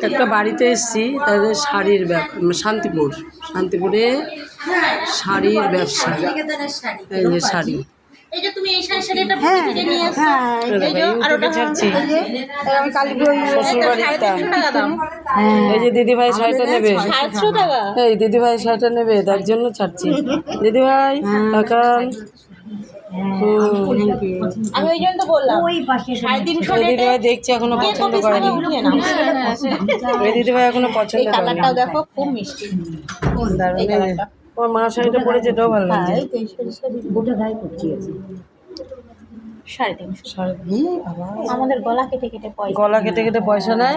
একটা বাড়িতে এসেছি, তাদের শাড়ির শান্তিপুরে শাড়ির ব্যবসা। এই যে শাড়ি, ছাড়ছি এই যে দিদিভাই শাড়িটা নেবে, এই দিদিভাই শাড়িটা নেবে, তার জন্য ছাড়ছি। দিদিভাই তাকান। আমি ওই জন্য তো বললাম দিদিভাই দেখছি এখনো পছন্দ করেনি। দিদিভাই এখনো পছন্দ করেনি। কালারটাও দেখো খুব মিষ্টি। আমার মা শাড়িটা পরেছে, এটাও ভালো লাগছে। 350 আমাদের গলা কেটে কেটে পয়সা নাই।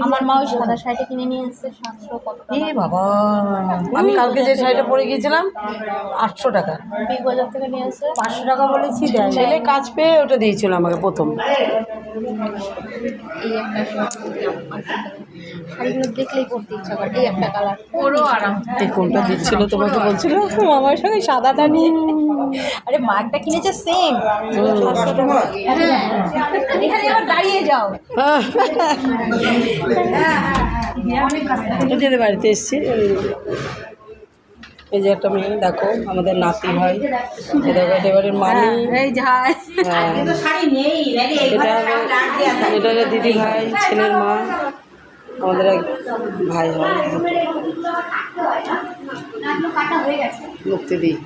আমার মা ওই সাদা শাড়িটা কিনে নিয়ে এসেছে 700 কত টাকা। বাবা, আমি কালকে যে শাড়িটা পরে গিয়েছিলাম 800 টাকা। বিগ বাজার থেকে নিয়ে এসেছে 500 টাকা বলেছি। ছেলে কাজ পেয়ে ওটা দিয়েছিল আমাকে প্রথম। এই একটা শাড়িগুলো দেখলেই পরতে ইচ্ছা করে। এই একটা কালার পুরো আরাম। এই কোনটা দিচ্ছিল তোমাকে বলছিল? আমার সঙ্গে সাদাটা নিয়ে, আরে মা একটা কিনেছে সেম 700 টাকা। এখানে আবার দাঁড়িয়ে যাও। এদের বাড়িতে এসেছি। এই যে একটা মেয়ে, দেখো আমাদের নাতি হয়, এবারের মামি, এটা হলো দিদি ভাই, ছেলের মা, আমাদের এক ভাই হয়। মুক্তি দিই।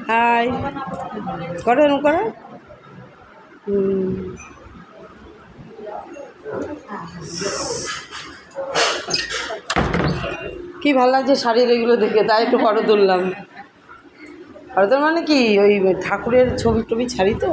হাই করো করো। কি ভালো লাগছে শাড়ির এগুলো দেখে, তাই একটু ফটো তুললাম। ফটো তোল মানে কি, ওই ঠাকুরের ছবি টবি ছাড়ি তো।